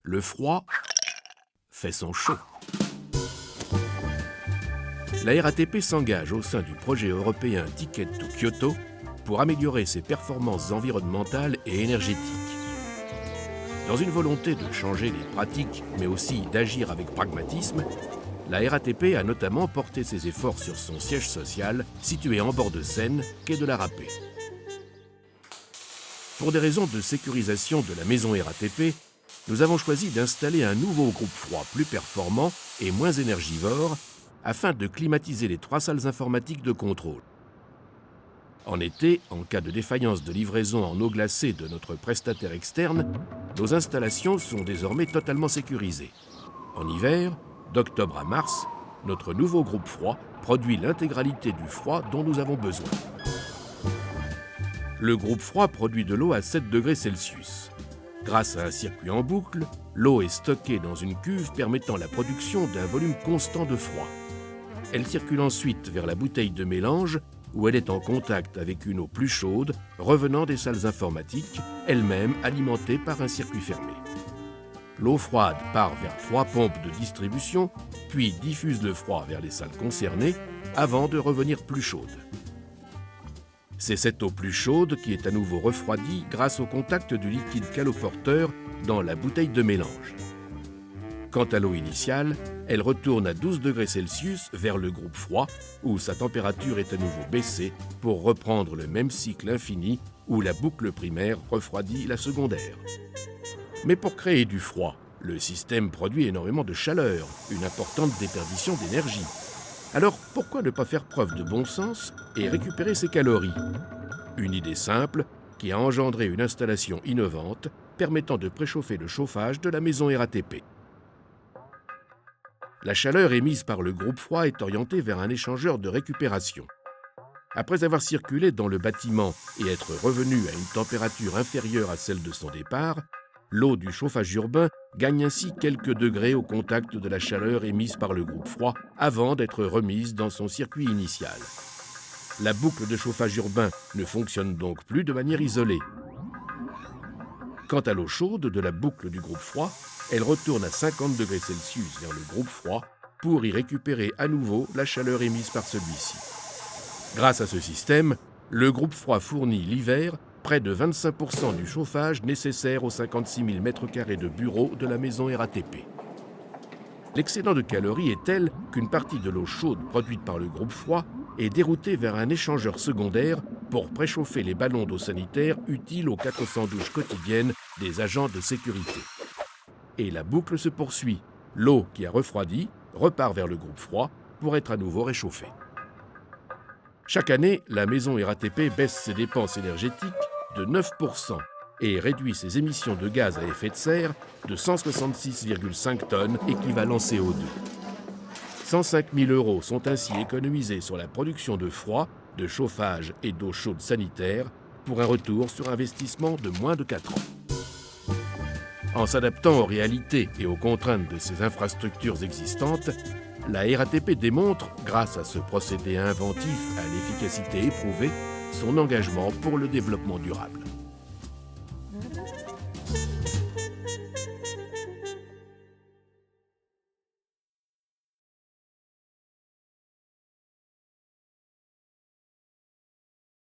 Le froid fait son show. La RATP s'engage au sein du projet européen Ticket to Kyoto pour améliorer ses performances environnementales et énergétiques. Dans une volonté de changer les pratiques, mais aussi d'agir avec pragmatisme, la RATP a notamment porté ses efforts sur son siège social, situé en bord de Seine, quai de la Râpée. Pour des raisons de sécurisation de la maison RATP, nous avons choisi d'installer un nouveau groupe froid plus performant et moins énergivore afin de climatiser les 3 salles informatiques de contrôle. En été, en cas de défaillance de livraison en eau glacée de notre prestataire externe, nos installations sont désormais totalement sécurisées. En hiver, d'octobre à mars, notre nouveau groupe froid produit l'intégralité du froid dont nous avons besoin. Le groupe froid produit de l'eau à 7 degrés Celsius. Grâce à un circuit en boucle, l'eau est stockée dans une cuve permettant la production d'un volume constant de froid. Elle circule ensuite vers la bouteille de mélange où elle est en contact avec une eau plus chaude revenant des salles informatiques, elle-même alimentée par un circuit fermé. L'eau froide part vers 3 pompes de distribution, puis diffuse le froid vers les salles concernées avant de revenir plus chaude. C'est cette eau plus chaude qui est à nouveau refroidie grâce au contact du liquide caloporteur dans la bouteille de mélange. Quant à l'eau initiale, elle retourne à 12 degrés Celsius vers le groupe froid, où sa température est à nouveau baissée pour reprendre le même cycle infini où la boucle primaire refroidit la secondaire. Mais pour créer du froid, le système produit énormément de chaleur, une importante déperdition d'énergie. Alors pourquoi ne pas faire preuve de bon sens et récupérer ces calories? Une idée simple qui a engendré une installation innovante permettant de préchauffer le chauffage de la maison RATP. La chaleur émise par le groupe froid est orientée vers un échangeur de récupération. Après avoir circulé dans le bâtiment et être revenu à une température inférieure à celle de son départ, l'eau du chauffage urbain gagne ainsi quelques degrés au contact de la chaleur émise par le groupe froid avant d'être remise dans son circuit initial. La boucle de chauffage urbain ne fonctionne donc plus de manière isolée. Quant à l'eau chaude de la boucle du groupe froid, elle retourne à 50 degrés Celsius vers le groupe froid pour y récupérer à nouveau la chaleur émise par celui-ci. Grâce à ce système, le groupe froid fournit l'hiver près de 25% du chauffage nécessaire aux 56 000 m² de bureaux de la maison RATP. L'excédent de calories est tel qu'une partie de l'eau chaude produite par le groupe froid est déroutée vers un échangeur secondaire pour préchauffer les ballons d'eau sanitaire utiles aux 400 douches quotidiennes des agents de sécurité. Et la boucle se poursuit. L'eau qui a refroidi repart vers le groupe froid pour être à nouveau réchauffée. Chaque année, la maison RATP baisse ses dépenses énergétiques de 9% et réduit ses émissions de gaz à effet de serre de 166,5 tonnes équivalent CO2. 105 000 € sont ainsi économisés sur la production de froid, de chauffage et d'eau chaude sanitaire pour un retour sur investissement de moins de 4 ans. En s'adaptant aux réalités et aux contraintes de ces infrastructures existantes, la RATP démontre, grâce à ce procédé inventif à l'efficacité éprouvée, son engagement pour le développement durable.